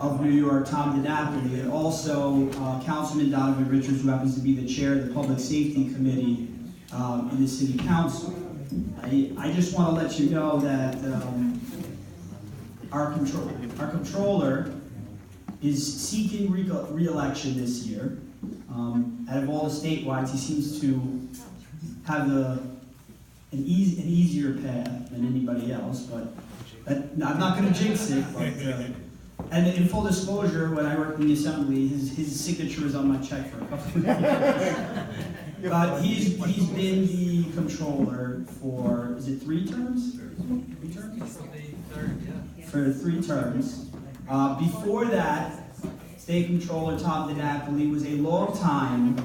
of New York, Tom Denapoli, and also Councilman Donovan, who happens to be the chair of the Public Safety Committee in the City Council. I just want to let you know that our Comptroller is seeking re-election this year. Out of all the statewides, he seems to have an easier path than anybody else, but I'm not going to jinx it. But, and in full disclosure, when I worked in the Assembly, his signature is on my check for a couple of years. But he's been the Comptroller for, is it 3 terms? 3 terms? For 3 terms. Before that, State Comptroller Tom Denapoli was a long-time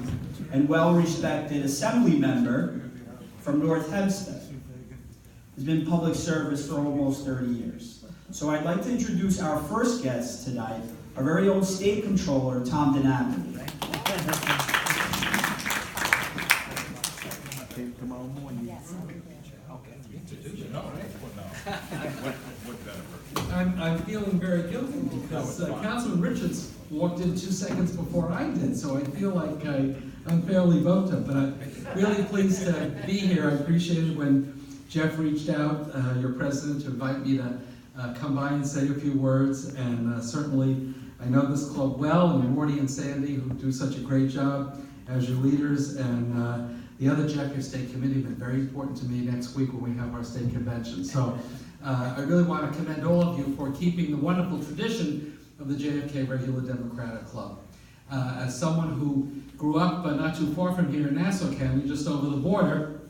and well-respected Assembly member from North Hempstead. He's been in public service for almost 30 years. So I'd like to introduce our first guest tonight, our very own State Comptroller, Tom Denapoli. I'm feeling very guilty because Councilman Richards walked in 2 seconds before I did, so I feel like I'm unfairly voted up. But I'm really pleased to be here. I appreciated when Jeff reached out, your president, to invite me to come by and say a few words. And certainly, I know this club well, and Morty and Sandy, who do such a great job as your leaders, and the other JFK State Committee have been very important to me next week when we have our state convention. So I really want to commend all of you for keeping the wonderful tradition of the JFK Regular Democratic Club. As someone who grew up not too far from here in Nassau County, just over the border,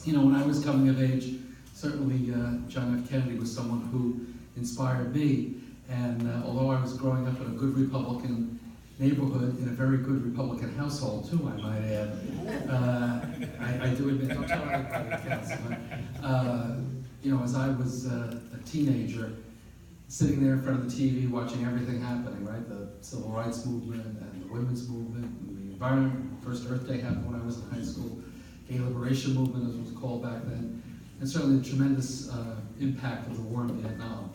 you know, when I was coming of age, certainly John F. Kennedy was someone who inspired me. And although I was growing up in a good Republican neighborhood, in a very good Republican household too, I might add, I do admit, don't tell anybody, Councilman. You know, as I was a teenager, sitting there in front of the TV, watching everything happening, right? The civil rights movement and the women's movement and the environment. First Earth Day happened when I was in high school. Gay liberation movement, as it was called back then. And certainly the tremendous impact of the war in Vietnam,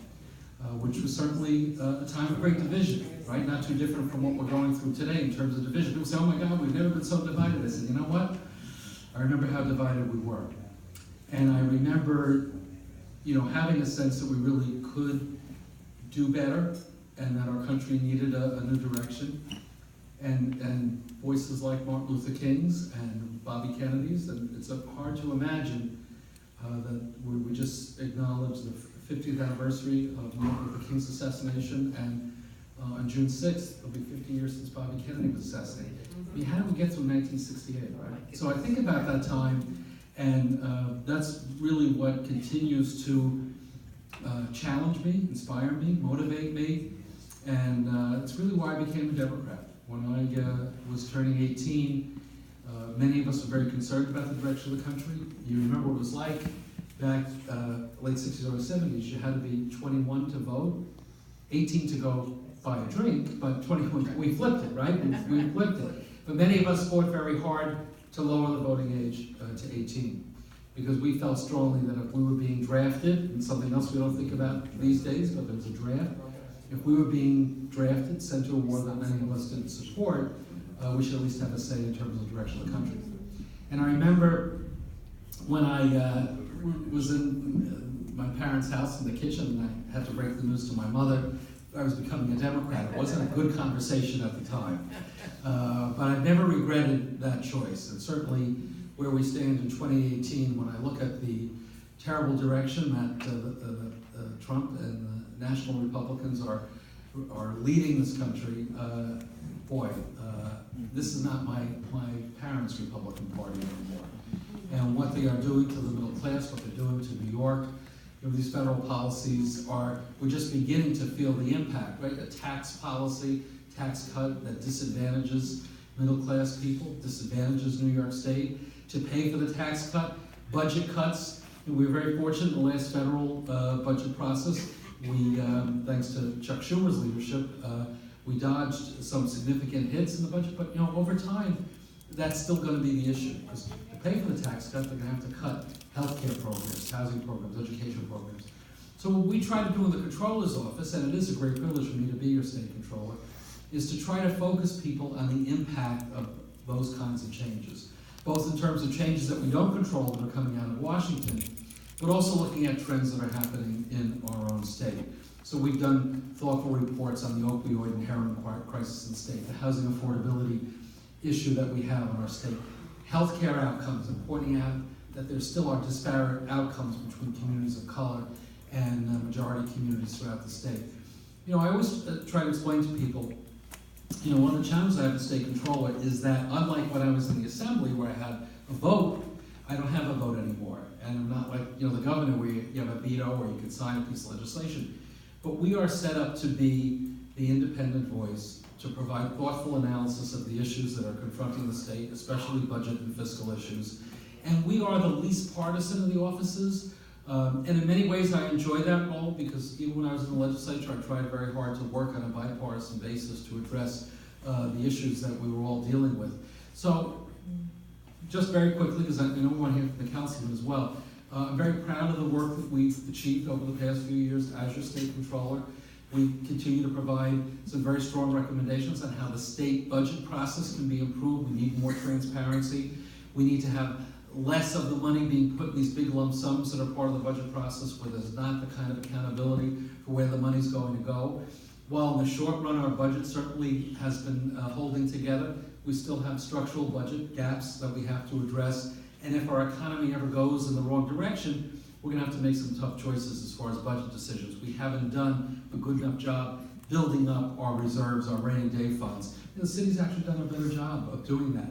which was certainly a time of great division, right? Not too different from what we're going through today in terms of division. People say, oh my God, we've never been so divided. I said, you know what? I remember how divided we were. And I remember, you know, having a sense that we really could do better and that our country needed a new direction. And voices like Martin Luther King's and Bobby Kennedy's, and it's hard to imagine that we just acknowledged the 50th anniversary of Martin Luther King's assassination, and on June 6th, it'll be 50 years since Bobby Kennedy was assassinated. I mean, how did we get through 1968, right? So I think about that time, and that's really what continues to challenge me, inspire me, motivate me, and it's really why I became a Democrat. When I was turning 18, many of us were very concerned about the direction of the country. You remember what it was like back late 60s, early 70s. You had to be 21 to vote, 18 to go buy a drink, but 21, we flipped it, right? We flipped it. But many of us fought very hard to lower the voting age to 18, because we felt strongly that if we were being drafted, and something else we don't think about these days, but there was a draft, if we were being drafted, sent to a war that many of us didn't support, we should at least have a say in terms of the direction of the country. And I remember when I was in my parents' house in the kitchen, and I had to break the news to my mother I was becoming a Democrat. It wasn't a good conversation at the time. But I've never regretted that choice. And certainly where we stand in 2018, when I look at the terrible direction that Trump and the National Republicans are leading this country, this is not my parents' Republican Party anymore. And what they are doing to the middle class, what they're doing to New York, these federal policies we're just beginning to feel the impact, right? A tax policy, tax cut that disadvantages middle class people, disadvantages New York State. To pay for the tax cut, budget cuts. And we were very fortunate in the last federal budget process. We, thanks to Chuck Schumer's leadership, we dodged some significant hits in the budget, but over time, that's still going to be the issue. Because to pay for the tax cut, they're going to have to cut healthcare programs, housing programs, education programs. So what we try to do in the Comptroller's office, and it is a great privilege for me to be be your state controller, is to try to focus people on the impact of those kinds of changes, both in terms of changes that we don't control that are coming out of Washington, but also looking at trends that are happening in our own state. So we've done thoughtful reports on the opioid and heroin crisis in the state, the housing affordability issue that we have in our state, healthcare outcomes, and pointing out that there still are disparate outcomes between communities of color and majority communities throughout the state. You know, I always try to explain to people, you know, one of the challenges I have as state controller is that unlike when I was in the assembly where I had a vote, I don't have a vote anymore. And I'm not like, you know, the governor where you have a veto or you can sign a piece of legislation. But we are set up to be the independent voice, to provide thoughtful analysis of the issues that are confronting the state, especially budget and fiscal issues. And we are the least partisan of the offices. And in many ways I enjoy that role because even when I was in the legislature, I tried very hard to work on a bipartisan basis to address the issues that we were all dealing with. So just very quickly, because I know we want to hear from the councilman as well, I'm very proud of the work that we've achieved over the past few years as your state controller. We continue to provide some very strong recommendations on how the state budget process can be improved. We need more transparency. We need to have less of the money being put in these big lump sums that are part of the budget process where there's not the kind of accountability for where the money's going to go. While in the short run our budget certainly has been holding together, we still have structural budget gaps that we have to address. And if our economy ever goes in the wrong direction, we're going to have to make some tough choices as far as budget decisions. We haven't done a good enough job building up our reserves, our rainy day funds. And the city's actually done a better job of doing that.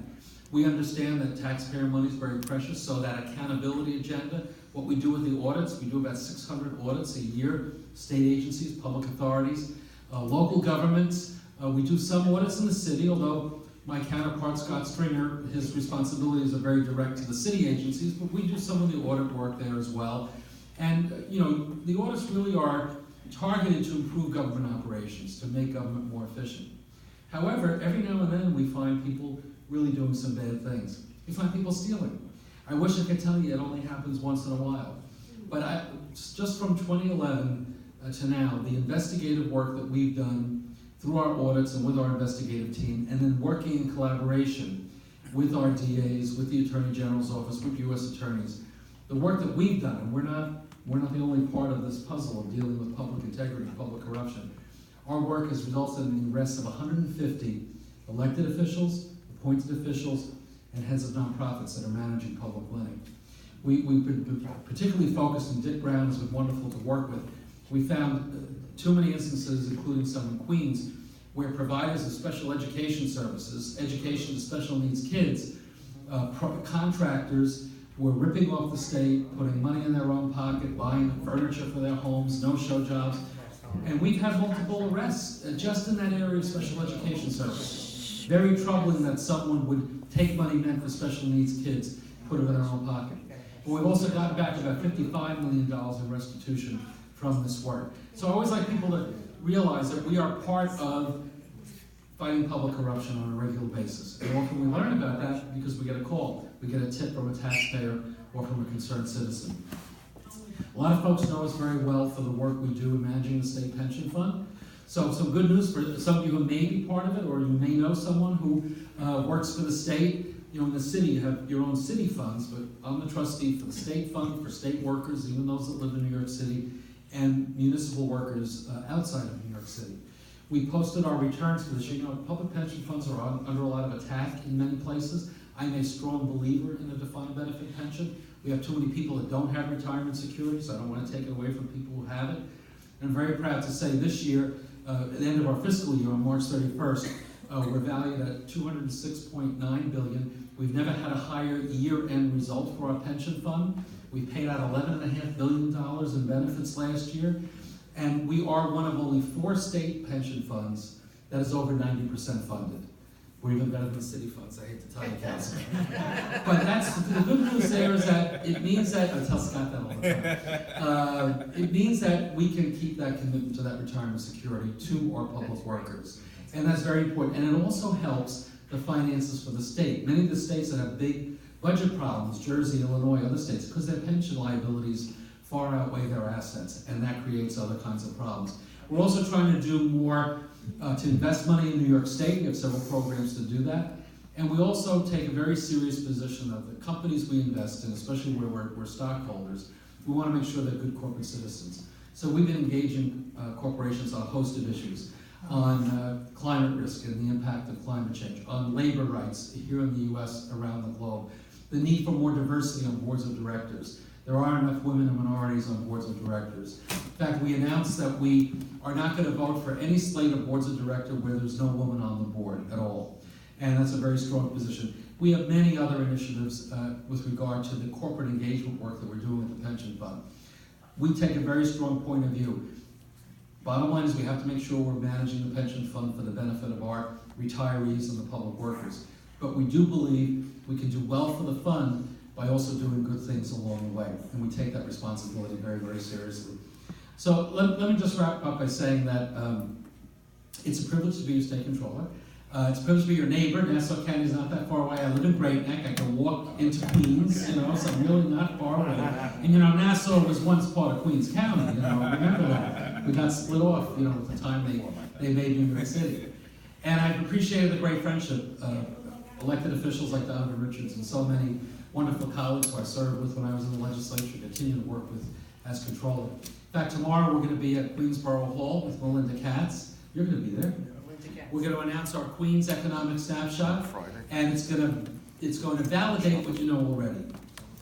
We understand that taxpayer money is very precious, so that accountability agenda, what we do with the audits, we do about 600 audits a year, state agencies, public authorities, local governments. We do some audits in the city, although my counterpart, Scott Stringer, his responsibilities are very direct to the city agencies, but we do some of the audit work there as well. And, you know, the audits really are targeted to improve government operations, to make government more efficient. However, every now and then we find people really doing some bad things. We find people stealing. I wish I could tell you it only happens once in a while. But just from 2011 to now, the investigative work that we've done through our audits and with our investigative team, and then working in collaboration with our DAs, with the Attorney General's office, with U.S. attorneys, the work that we've done, and we're not the only part of this puzzle of dealing with public integrity, public corruption. Our work has resulted in the arrest of 150 elected officials, appointed officials, and heads of nonprofits that are managing public money. We've been particularly focused, and Dick Brown has been wonderful to work with. We found too many instances, including some in Queens, where providers of special education services, education to special needs kids, contractors were ripping off the state, putting money in their own pocket, buying furniture for their homes, no-show jobs. And we've had multiple arrests just in that area of special education services. Very troubling that someone would take money meant for special needs kids, put it in their own pocket. But we've also gotten back about $55 million in restitution from this work. So I always like people to realize that we are part of fighting public corruption on a regular basis. And often we learn about that because we get a call. We get a tip from a taxpayer or from a concerned citizen. A lot of folks know us very well for the work we do in managing the state pension fund. So some good news for some of you who may be part of it, or you may know someone who works for the state. You know, in the city, you have your own city funds, but I'm the trustee for the state fund, for state workers, even those that live in New York City, and municipal workers outside of New York City. We posted our returns for this year. You know, public pension funds are under a lot of attack in many places. I'm a strong believer in a defined benefit pension. We have too many people that don't have retirement security, so I don't want to take it away from people who have it. And I'm very proud to say this year, at the end of our fiscal year on March 31st, we're valued at $206.9 billion. We've never had a higher year-end result for our pension fund. We paid out $11.5 billion in benefits last year, and we are one of only 4 state pension funds that is over 90% funded. We're even better than city funds, I hate to tell you, Councilman. But that's, the good news there is that it means that, I tell Scott that all the time, it means that we can keep that commitment to that retirement security to our public workers. And that's very important. And it also helps the finances for the state. Many of the states that have big budget problems, Jersey, Illinois, other states, because their pension liabilities far outweigh their assets, and that creates other kinds of problems. We're also trying to do more to invest money in New York State. We have several programs to do that. And we also take a very serious position of the companies we invest in, especially where we're stockholders. We want to make sure they're good corporate citizens. So we've been engaging corporations on a host of issues, on climate risk and the impact of climate change, on labor rights here in the US, around the globe, the need for more diversity on boards of directors. There aren't enough women and minorities on boards of directors. In fact, we announced that we are not going to vote for any slate of boards of directors where there's no woman on the board at all. And that's a very strong position. We have many other initiatives with regard to the corporate engagement work that we're doing with the pension fund. We take a very strong point of view. Bottom line is we have to make sure we're managing the pension fund for the benefit of our retirees and the public workers. But we do believe we can do well for the fund by also doing good things along the way. And we take that responsibility very, very seriously. So let me just wrap up by saying that it's a privilege to be your state controller. It's a privilege to be your neighbor. Nassau County is not that far away. I live in Great Neck. I can walk into Queens, so I'm really not far away. And Nassau was once part of Queens County, remember that. We got split off, at the time they made New York City. And I've appreciated the great friendship of elected officials like Donovan Richards and so many wonderful colleagues who I served with when I was in the legislature, continue to work with as controller. In fact, tomorrow we're going to be at Queensborough Hall with Melinda Katz. You're going to be there. We're going to announce our Queens Economic Snapshot, and it's going to validate what you know already.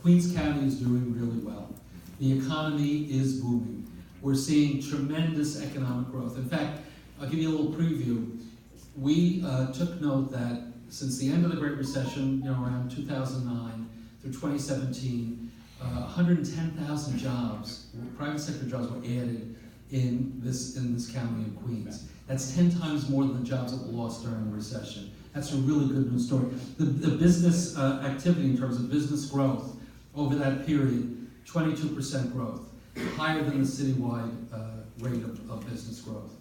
Queens County is doing really well. The economy is booming. We're seeing tremendous economic growth. In fact, I'll give you a little preview. We took note that since the end of the Great Recession, around 2009 through 2017, 110,000 jobs, private sector jobs, were added in this county of Queens. That's 10 times more than the jobs that were lost during the recession. That's a really good news story. The business activity in terms of business growth over that period, 22% growth, higher than the citywide rate of business growth.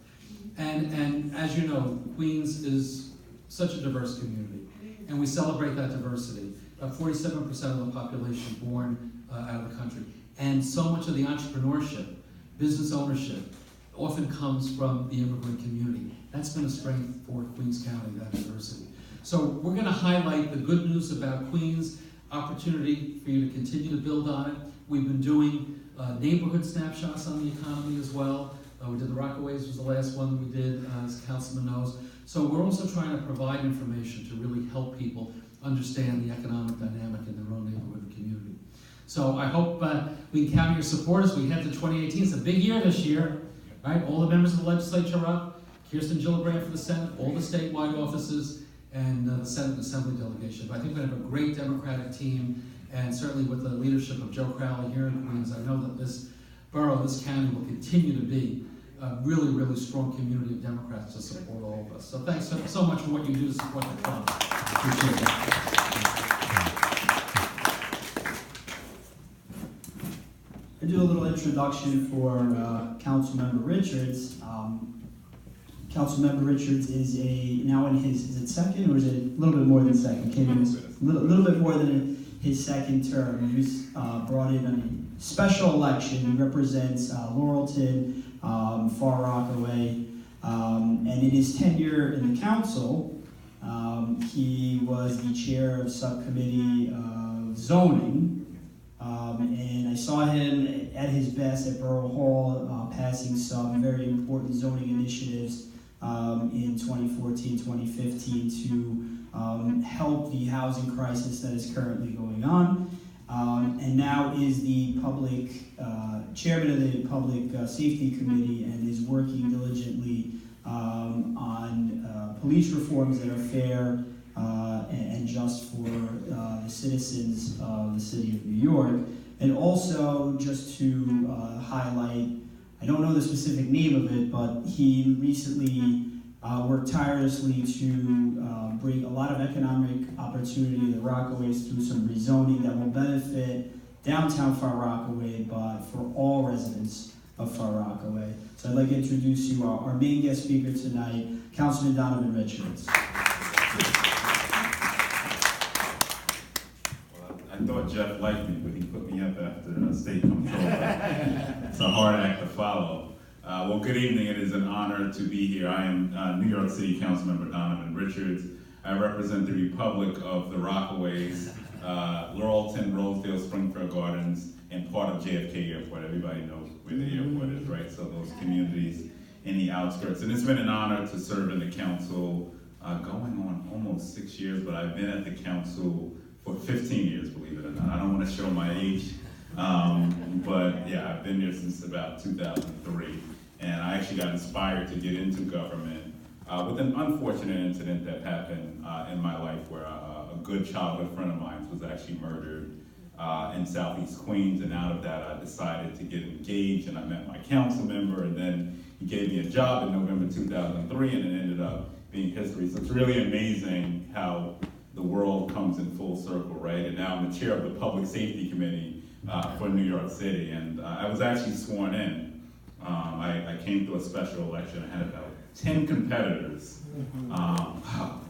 And as you know, Queens is such a diverse community, and we celebrate that diversity. About 47% of the population born out of the country. And so much of the entrepreneurship, business ownership, often comes from the immigrant community. That's been a strength for Queens County, that diversity. So we're going to highlight the good news about Queens, opportunity for you to continue to build on it. We've been doing neighborhood snapshots on the economy as well. We did the Rockaways, was the last one we did, as Councilman knows. So we're also trying to provide information to really help people understand the economic dynamic in their own neighborhood and community. So I hope we can count on your support as we head to 2018. It's a big year this year, right? All the members of the legislature are up. Kirsten Gillibrand for the Senate, all the statewide offices, and the Senate and Assembly delegation. But I think we're going to have a great Democratic team, and certainly with the leadership of Joe Crowley here in Queens, I know that this borough, this county will continue to be a really, really strong community of Democrats to support all of us. So thanks so much for what you do to support the club. Appreciate it. I do a little introduction for Councilmember Richards. Councilmember Richards is now in is it second or is it a little bit more than second? Came in a little bit more than his second term. He was brought in on a special election. He represents Laurelton, Far Rockaway, and in his tenure in the council, he was the chair of subcommittee of zoning. And I saw him at his best at Borough Hall, passing some very important zoning initiatives in 2014, 2015 to help the housing crisis that is currently going on. And now is the public chairman of the Public Safety Committee and is working diligently on police reforms that are fair and just for the citizens of the city of New York. And also, just to highlight, I don't know the specific name of it, but he recently worked tirelessly to bring a lot of economic opportunity to the Rockaways through some rezoning that will benefit downtown Far Rockaway, but for all residents of Far Rockaway. So I'd like to introduce you our main guest speaker tonight, Councilman Donovan Richards. I thought Jeff liked me, but he put me up after state comptroller. It's a hard act to follow. Well, good evening. It is an honor to be here. I am New York City Councilmember Donovan Richards. I represent the Republic of the Rockaways, Laurelton, Rosedale, Springfield Gardens, and part of JFK Airport. Everybody knows where the airport is, right? So those communities in the outskirts. And it's been an honor to serve in the council going on almost 6 years, but I've been at the council for 15 years, believe it or not. I don't want to show my age, but yeah, I've been here since about 2003. And I actually got inspired to get into government with an unfortunate incident that happened in my life where a good childhood friend of mine was actually murdered in Southeast Queens. And out of that, I decided to get engaged, and I met my council member, and then he gave me a job in November 2003, and it ended up being history. So it's really amazing how the world comes in full circle, right? And now I'm the chair of the Public Safety Committee for New York City, and I was actually sworn in. I came to a special election. I had about 10 competitors,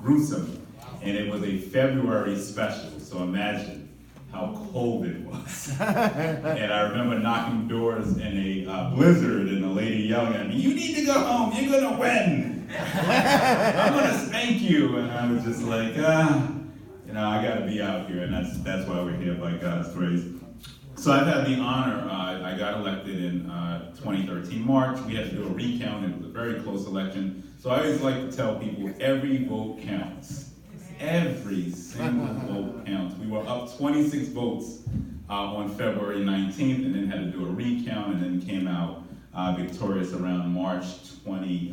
gruesome, and it was a February special, so imagine how cold it was. And I remember knocking doors in a blizzard and a lady yelling at me, "You need to go home, you're gonna win. I'm gonna spank you." And I was just like, I gotta be out here, and that's why we're here, by God's grace. So I've had the honor, I got elected in 2013 March. We had to do a recount, and it was a very close election. So I always like to tell people, every vote counts. Every single vote counts. We were up 26 votes on February 19th, and then had to do a recount, and then came out victorious around March 13th.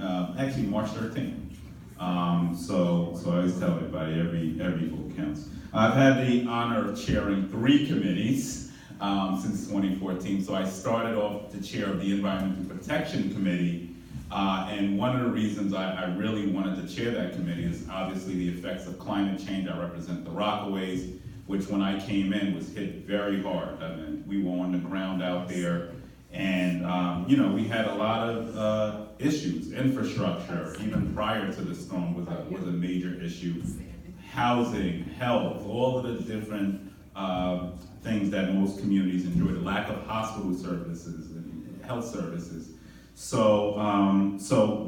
So I always tell everybody, every vote counts. I've had the honor of chairing 3 committees since 2014. So I started off the chair of the Environmental Protection Committee, and one of the reasons I really wanted to chair that committee is obviously the effects of climate change. I represent the Rockaways, which when I came in was hit very hard. I mean, we were on the ground out there, and we had a lot of issues. Infrastructure, even prior to the storm, was a major issue. Housing, health, all of the different things that most communities enjoy, the lack of hospital services and health services. So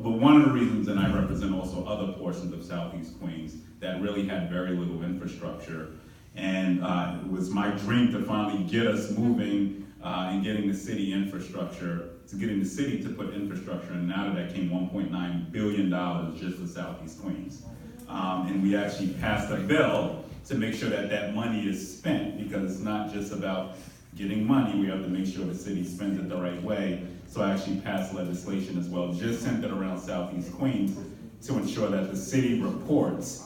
but one of the reasons, and I represent also other portions of Southeast Queens that really had very little infrastructure, and it was my dream to finally get us moving and getting the city to put infrastructure, and out of that came $1.9 billion just for Southeast Queens. And we actually passed a bill to make sure that money is spent, because it's not just about getting money, we have to make sure the city spends it the right way. So I actually passed legislation as well, just centered around Southeast Queens, to ensure that the city reports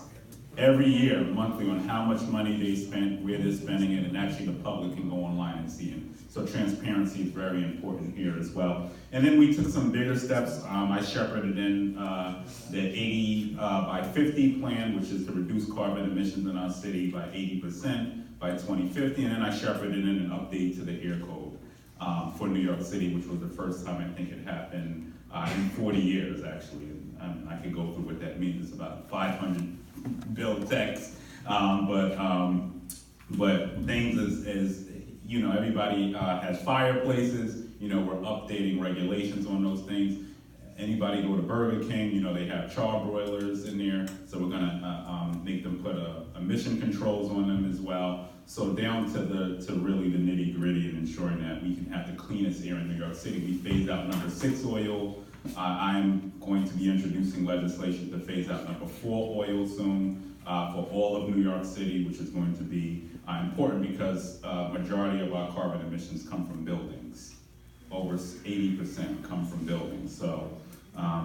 every year, monthly, on how much money they spent, where they're spending it, and actually the public can go online and see it. So transparency is very important here as well. And then we took some bigger steps. I shepherded in the 80 by 50 plan, which is to reduce carbon emissions in our city by 80% by 2050. And then I shepherded in an update to the air code for New York City, which was the first time I think it happened in 40 years, actually. And I could go through what that means. It's about 500 bill text. But things as everybody has fireplaces. We're updating regulations on those things. Anybody go to Burger King, they have char broilers in there. So we're gonna make them put emission controls on them as well. So down to really the nitty gritty and ensuring that we can have the cleanest air in New York City. We phased out number 6 oil. I'm going to be introducing legislation to phase out number 4 oil soon for all of New York City, which is going to be important because majority of our carbon emissions come from buildings. Over 80% come from buildings. So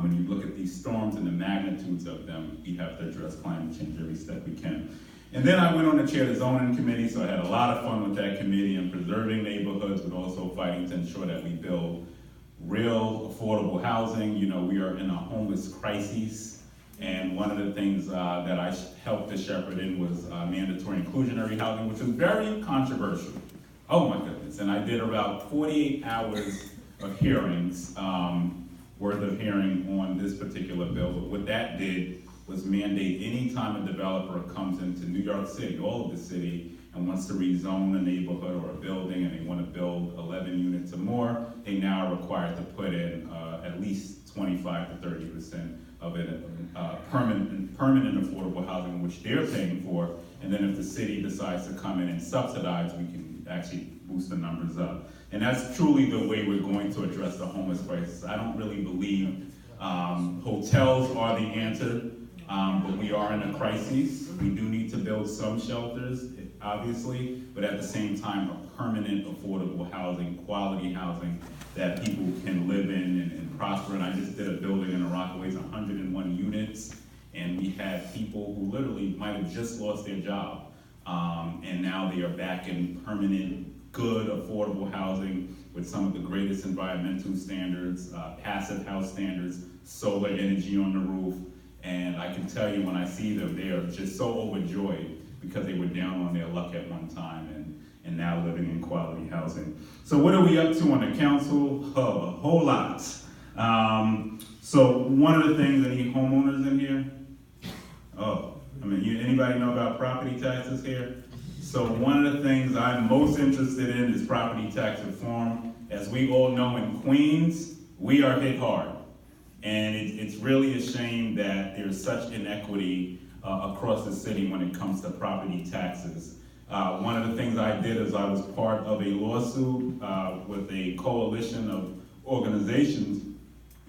when you look at these storms and the magnitudes of them, we have to address climate change every step we can. And then I went on to chair the zoning committee, so I had a lot of fun with that committee and preserving neighborhoods, but also fighting to ensure that we build real affordable housing. We are in a homeless crisis, and one of the things that I helped to shepherd in was mandatory inclusionary housing, which was very controversial. Oh my goodness, and I did about 48 hours of hearings, worth of hearing on this particular bill, but what that did was mandate any time a developer comes into New York City, all of the city, and wants to rezone a neighborhood or a building, and they want to build 11 units or more, they now are required to put in at least 25 to 30% of it permanent affordable housing, which they're paying for. And then if the city decides to come in and subsidize, we can actually boost the numbers up. And that's truly the way we're going to address the homeless crisis. I don't really believe hotels are the answer, but we are in a crisis. We do need to build some shelters, obviously, but at the same time, a permanent affordable housing, quality housing that people can live in and prosper. And I just did a building in the Rockaways, 101 units, and we had people who literally might have just lost their job, and now they are back in permanent, good, affordable housing with some of the greatest environmental standards, passive house standards, solar energy on the roof. And I can tell you, when I see them, they are just so overjoyed because they were down on their luck at one time and now living in quality housing. So what are we up to on the council? Oh, a whole lot. So one of the things, any homeowners in here? Oh, I mean, anybody know about property taxes here? So one of the things I'm most interested in is property tax reform. As we all know, in Queens, we are hit hard. And it's really a shame that there's such inequity across the city when it comes to property taxes. One of the things I did is I was part of a lawsuit with a coalition of organizations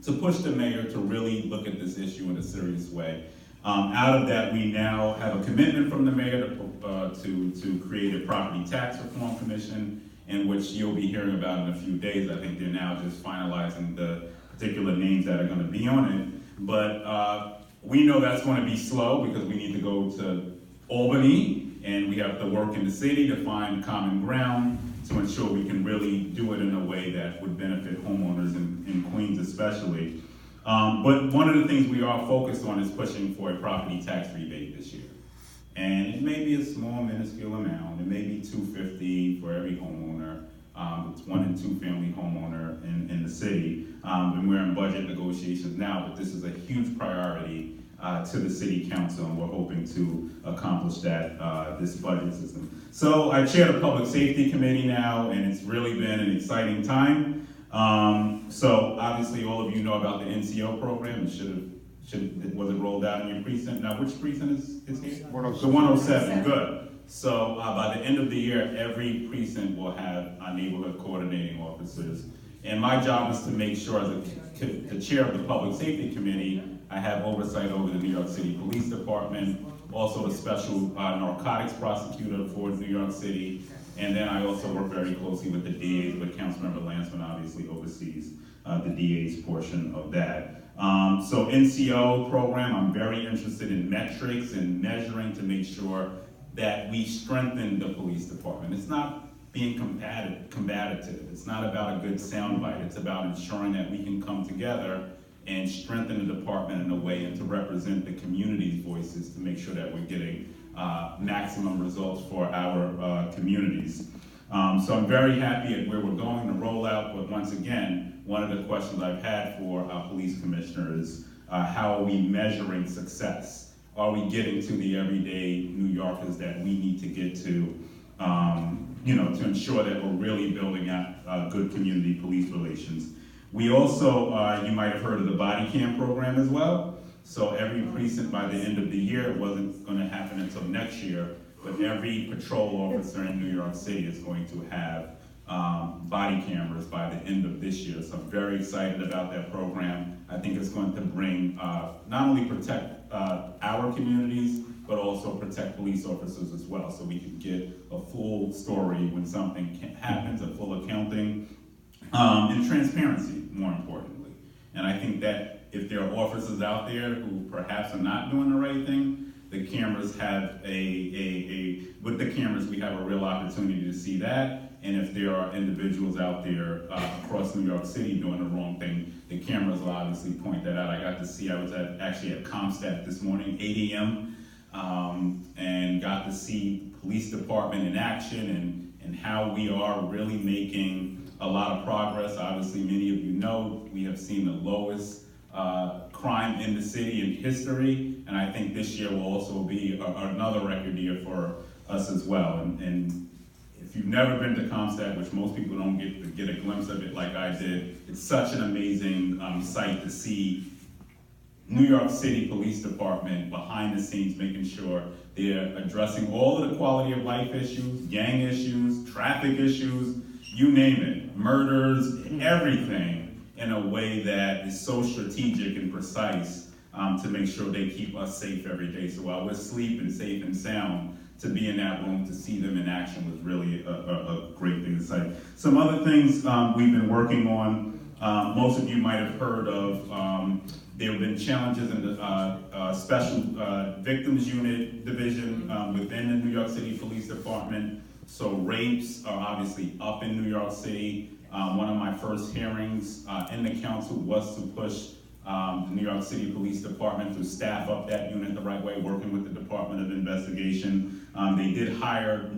to push the mayor to really look at this issue in a serious way. Out of that, we now have a commitment from the mayor to create a property tax reform commission, in which you'll be hearing about in a few days. I think they're now just finalizing the particular names that are going to be on it. But we know that's going to be slow because we need to go to Albany and we have to work in the city to find common ground to ensure we can really do it in a way that would benefit homeowners in Queens especially. But one of the things we are focused on is pushing for a property tax rebate this year. And it may be a small, minuscule amount. It may be $250 for every homeowner. It's 1 and 2 family homeowner in the city. And we're in budget negotiations now, but this is a huge priority to the city council, and we're hoping to accomplish that this budget system. So I chair the public safety committee now, and it's really been an exciting time. So obviously all of you know about the NCO program. Was it rolled out in your precinct? Now, which precinct is here? 107. The 107, good. So by the end of the year, every precinct will have neighborhood coordinating officers. And my job is to make sure, as the chair of the public safety committee, I have oversight over the New York City Police Department, also the special narcotics prosecutor for New York City. And then I also work very closely with the DAs, but Councilmember Lansman obviously oversees the DA's portion of that. So NCO program, I'm very interested in metrics and measuring to make sure that we strengthen the police department. It's not being combative. It's not about a good soundbite. It's about ensuring that we can come together and strengthen the department in a way and to represent the community's voices to make sure that we're getting maximum results for our communities. So I'm very happy at where we're going to roll out, but once again, one of the questions I've had for our police commissioner is how are we measuring success? Are we getting to the everyday New Yorkers that we need to get to, to ensure that we're really building out good community police relations? We also, you might have heard of the body cam program as well. So every precinct by the end of the year, it wasn't going to happen until next year, but every patrol officer in New York City is going to have body cameras by the end of this year. So I'm very excited about that program. I think it's going to bring, not only protect our communities, but also protect police officers as well, so we can get a full story when something happens, a full accounting, and transparency, more importantly. And I think that if there are officers out there who perhaps are not doing the right thing, the cameras have with the cameras, we have a real opportunity to see that. And if there are individuals out there across New York City doing the wrong thing, the cameras will obviously point that out. I got to see, I was actually at ComStat this morning, 8 a.m., and got to see police department in action and how we are really making a lot of progress. Obviously, many of you know we have seen the lowest crime in the city in history, and I think this year will also be another record year for us as well. And if if you've never been to Comstock, which most people don't get a glimpse of it like I did, it's such an amazing sight to see New York City Police Department behind the scenes making sure they're addressing all of the quality of life issues, gang issues, traffic issues, you name it, murders, everything in a way that is so strategic and precise to make sure they keep us safe every day. So while we're sleeping safe and sound, to be in that room, to see them in action was really a great thing to say. Some other things we've been working on, most of you might have heard of, there have been challenges in the Special Victims Unit Division within the New York City Police Department. So rapes are obviously up in New York City. One of my first hearings in the council was to push the New York City Police Department to staff up that unit the right way, working with the Department of Investigation. They did hire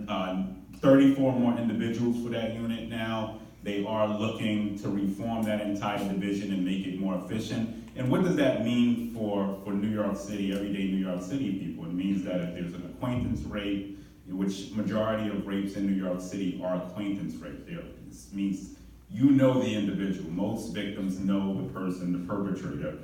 34 more individuals for that unit now. They are looking to reform that entire division and make it more efficient. And what does that mean for New York City, everyday New York City people? It means that if there's an acquaintance rape, which majority of rapes in New York City are acquaintance rape, this means you know the individual. Most victims know the person, the perpetrator.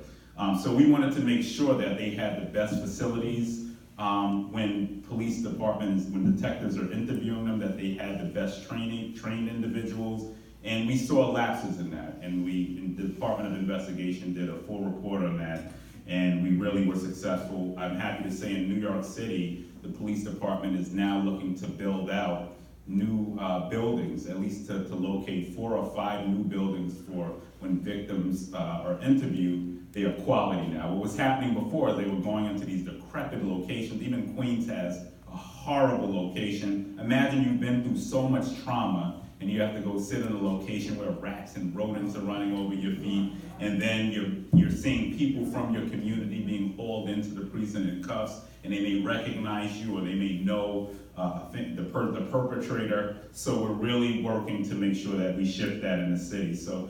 So we wanted to make sure that they had the best facilities when police departments, when detectives are interviewing them, that they had the best trained individuals. And we saw lapses in that. And the Department of Investigation did a full report on that. And we really were successful. I'm happy to say in New York City, the police department is now looking to build out new buildings, at least to locate 4 or 5 new buildings for when victims are interviewed. They are quality now. What was happening before, they were going into these decrepit locations. Even Queens has a horrible location. Imagine you've been through so much trauma and you have to go sit in a location where rats and rodents are running over your feet, and then you're seeing people from your community being hauled into the precinct in cuffs, and they may recognize you or they may know the perpetrator. So we're really working to make sure that we shift that in the city. So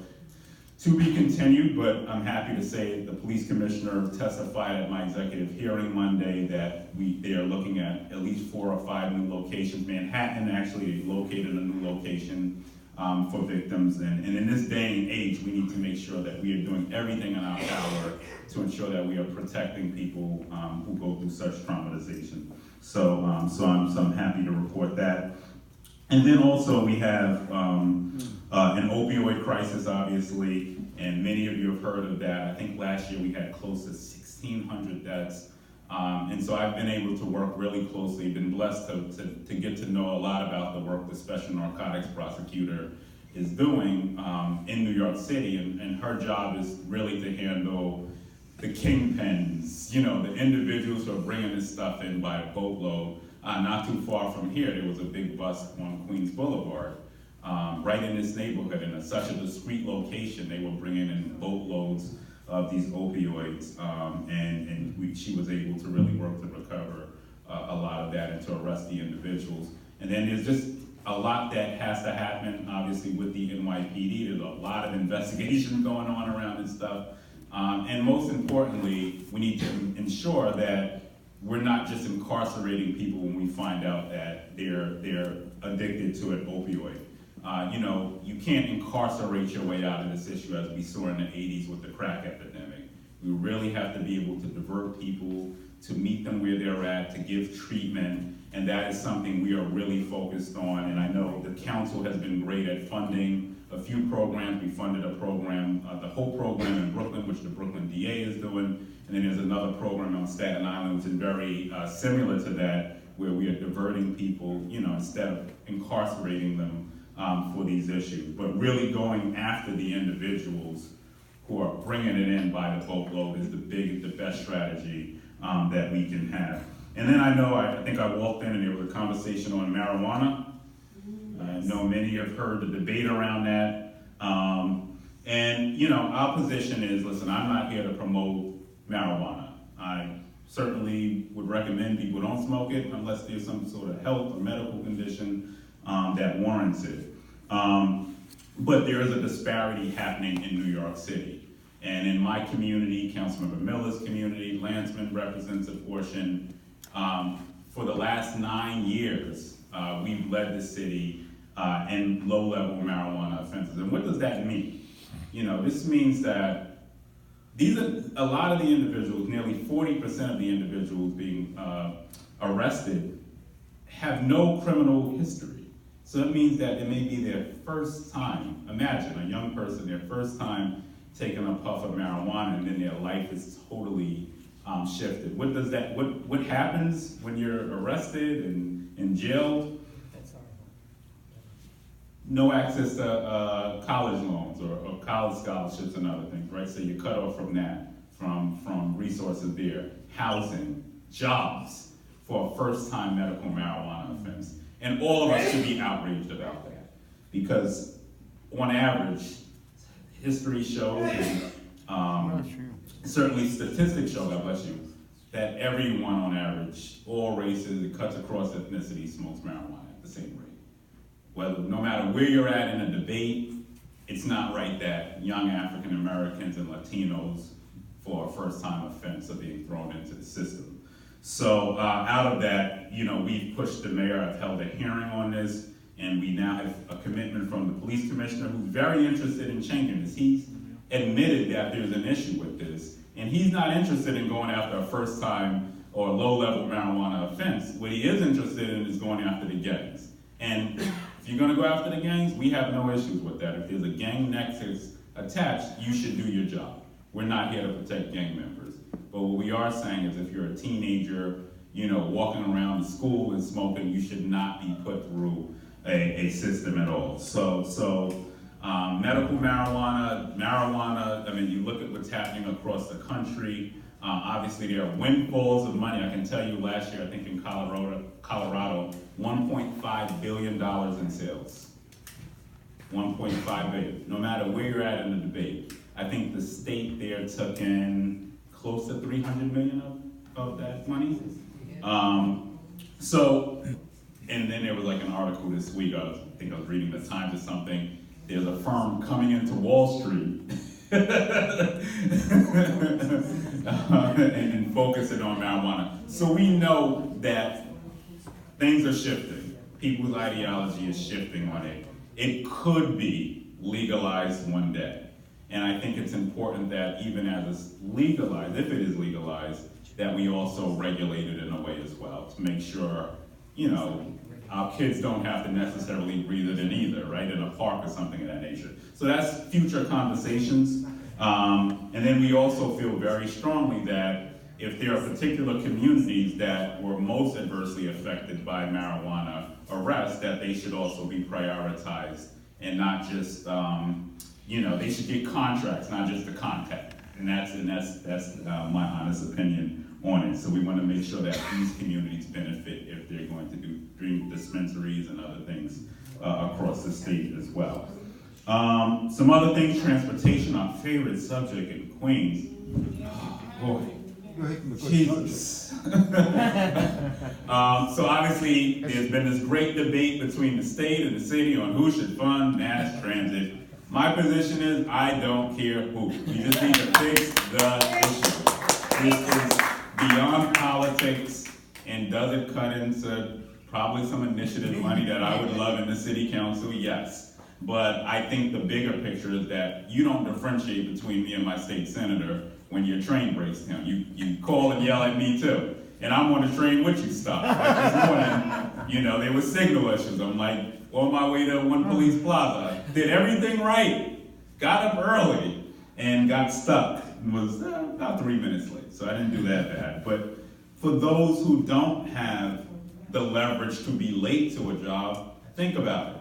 to be continued, but I'm happy to say the police commissioner testified at my executive hearing Monday that they are looking at least 4 or 5 new locations. Manhattan actually located a new location for victims. And in this day and age, we need to make sure that we are doing everything in our power to ensure that we are protecting people who go through such traumatization. So I'm happy to report that. And then also we have an opioid crisis, obviously, and many of you have heard of that. I think last year we had close to 1,600 deaths. And so I've been able to work really closely, been blessed to get to know a lot about the work the Special Narcotics Prosecutor is doing in New York City. And her job is really to handle the kingpins, the individuals who are bringing this stuff in by a boatload. Not too far from here, there was a big bust on Queens Boulevard, right in this neighborhood, in such a discreet location. They were bringing in boatloads of these opioids, and she was able to really work to recover a lot of that and to arrest the individuals. And then there's just a lot that has to happen, obviously, with the NYPD. There's a lot of investigation going on around this stuff. And most importantly, we need to ensure that we're not just incarcerating people when we find out that they're addicted to an opioid. You can't incarcerate your way out of this issue as we saw in the 80s with the crack epidemic. We really have to be able to divert people, to meet them where they're at, to give treatment, and that is something we are really focused on. And I know the council has been great at funding a few programs. We funded a program, the Hope program in Brooklyn, which the Brooklyn DA is doing. And then there's another program on Staten Island, which is very similar to that, where we are diverting people, instead of incarcerating them for these issues, but really going after the individuals who are bringing it in by the boatload is the best strategy that we can have. And then I think I walked in and there was a conversation on marijuana. I know many have heard the debate around that. And our position is, listen, I'm not here to promote marijuana. I certainly would recommend people don't smoke it unless there's some sort of health or medical condition that warrants it. But there is a disparity happening in New York City. And in my community, Councilman Miller's community, Landsman represents a portion. For the last 9 years, we've led the city and low-level marijuana offenses. And what does that mean? You know, this means that these are a lot of the individuals, nearly 40% of the individuals being arrested have no criminal history. So it means that it may be their first time. Imagine a young person, their first time taking a puff of marijuana, and then their life is totally shifted. What does that? What happens when you're arrested and jailed? No access to college loans or college scholarships and other things, right? So you're cut off from that, from resources there, housing, jobs for a first-time medical marijuana offense. And all of us should be outraged about that. Because on average, history shows, and certainly statistics show, God bless you, that everyone on average, all races, it cuts across ethnicity, smokes marijuana at the same rate. Well, no matter where you're at in a debate, it's not right that young African Americans and Latinos for a first-time offense are being thrown into the system. So out of that, you know, we've pushed the mayor. I've held a hearing on this, and we now have a commitment from the police commissioner who's very interested in changing this. He's admitted that there's an issue with this, and he's not interested in going after a first-time or low-level marijuana offense. What he is interested in is going after the gangs. And if you're gonna go after the gangs, we have no issues with that. If there's a gang nexus attached, you should do your job. We're not here to protect gang members. But what we are saying is if you're a teenager, you know, walking around the school and smoking, you should not be put through a system at all. So medical marijuana, I mean, you look at what's happening across the country. Obviously, there are windfalls of money. I can tell you last year, I think in Colorado, $1.5 billion in sales. $1.5 billion, no matter where you're at in the debate. I think the state there took in close to 300 million of that money. And then there was like an article this week, I think I was reading the Times or something, there's a firm coming into Wall Street and focusing on marijuana. So we know that things are shifting. People's ideology is shifting on it. It could be legalized one day. And I think it's important that even as it's legalized, if it is legalized, that we also regulate it in a way as well to make sure, you know, our kids don't have to necessarily breathe it in either, right? In a park or something of that nature. So that's future conversations. And then we also feel very strongly that if there are particular communities that were most adversely affected by marijuana arrests, that they should also be prioritized and not just, you know, they should get contracts, not just the contact. And that's my honest opinion on it. So we want to make sure that these communities benefit if they're going to do drink dispensaries and other things across the state as well. Some other things, transportation, our favorite subject in Queens. Oh, boy. Jesus. So obviously there's been this great debate between the state and the city on who should fund mass transit. My position is I don't care who. We just need to fix the issue. This is beyond politics and does it cut into probably some initiative money that I would love in the city council? Yes. But I think the bigger picture is that you don't differentiate between me and my state senator when your train breaks down. You call and yell at me too. And I'm on the train with you stop. Like this morning, you know, there were signal issues. I'm like on my way to One Police Plaza. Did everything right. Got up early and got stuck. Was about 3 minutes late. So I didn't do that bad. But for those who don't have the leverage to be late to a job, think about it.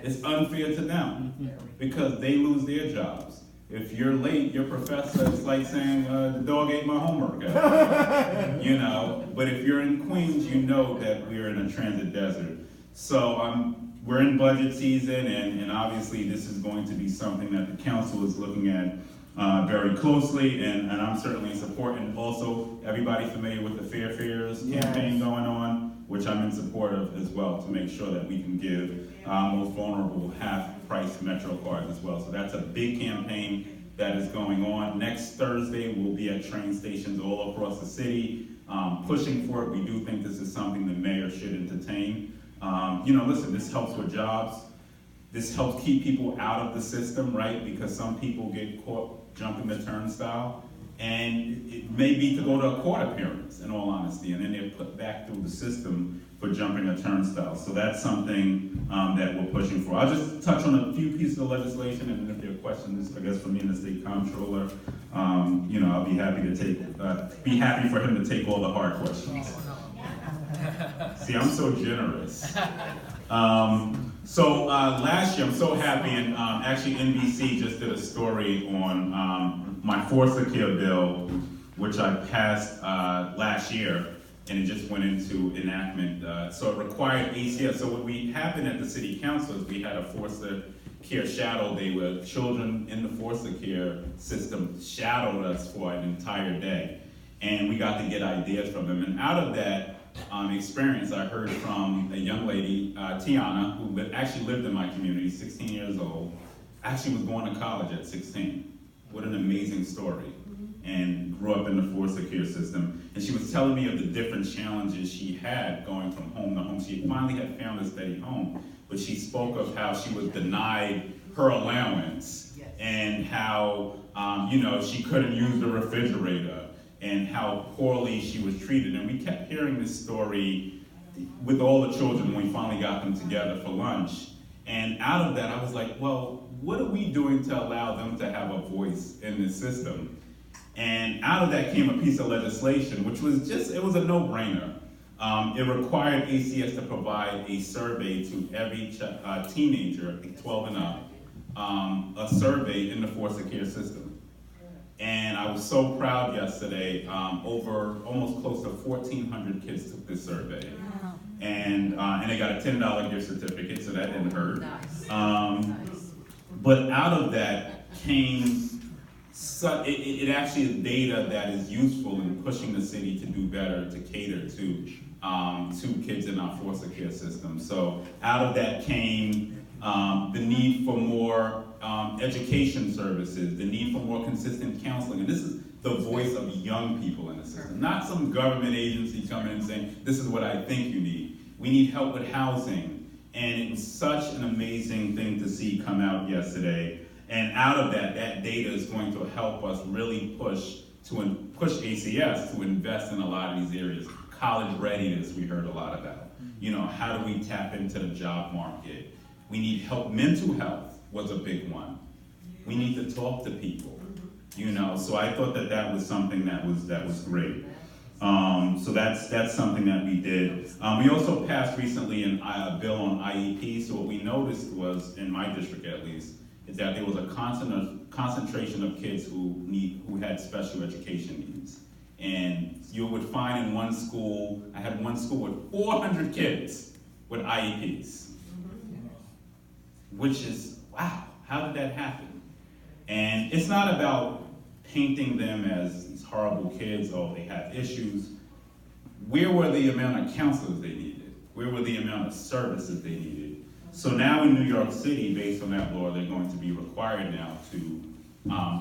It's unfair to them because they lose their jobs. If you're late, your professor is like saying, the dog ate my homework. You know, but if you're in Queens, you know that we're in a transit desert. So we're in budget season, and obviously this is going to be something that the council is looking at very closely, and I'm certainly in support. And also, everybody familiar with the Fair Fares campaign going on, which I'm in support of as well, to make sure that we can give most vulnerable half-price Metro cards as well. So that's a big campaign that is going on. Next Thursday, we'll be at train stations all across the city, pushing for it. We do think this is something the mayor should entertain. You know, listen, this helps with jobs. This helps keep people out of the system, right? Because some people get caught jumping the turnstile, and it may be to go to a court appearance, in all honesty, and then they're put back through the system for jumping a turnstile. So that's something that we're pushing for. I'll just touch on a few pieces of legislation, and then if there are questions, I guess, for me and the state comptroller, I'll be happy to be happy for him to take all the hard questions. See, I'm so generous. So last year, I'm so happy, and actually NBC just did a story on my foster care bill, which I passed last year, and it just went into enactment. So it required ACS. So what happened at the city council is we had a foster care shadow day where children in the foster care system shadowed us for an entire day. And we got to get ideas from them. And out of that experience, I heard from a young lady, Tiana, who actually lived in my community, 16 years old, actually was going to college at 16. What an amazing story. And grew up in the foster care system. And she was telling me of the different challenges she had going from home to home. She finally had found a steady home, but she spoke of how she was denied her allowance, and how she couldn't use the refrigerator, and how poorly she was treated. And we kept hearing this story with all the children when we finally got them together for lunch. And out of that, I was like, well, what are we doing to allow them to have a voice in this system? And out of that came a piece of legislation, which was it was a no-brainer. It required ACS to provide a survey to every teenager, 12 and up, a survey in the foster care system. And I was so proud yesterday, over almost close to 1,400 kids took this survey. Wow. And they got a $10 gift certificate, so that didn't hurt. Nice. But out of that came, it actually is data that is useful in pushing the city to do better, to cater to kids in our foster care system. So out of that came the need for more education services, the need for more consistent counseling. And this is the voice of young people in the system, not some government agency coming and saying, this is what I think you need. We need help with housing. And it was such an amazing thing to see come out yesterday. And out of that data is going to help us really push ACS to invest in a lot of these areas. College readiness, we heard a lot about. How do we tap into the job market? We need help. Mental health was a big one. We need to talk to people. So I thought that was something that was great. So that's something that we did. We also passed recently a bill on IEP. So what we noticed was, in my district at least, is that there was a concentration of kids who had special education needs. And you would find in one school, I had one school with 400 kids with IEPs. Which is, wow, how did that happen? And it's not about painting them as these horrible kids, oh, they have issues. Where were the amount of counselors they needed? Where were the amount of services they needed? So now in New York City, based on that law, they're going to be required now to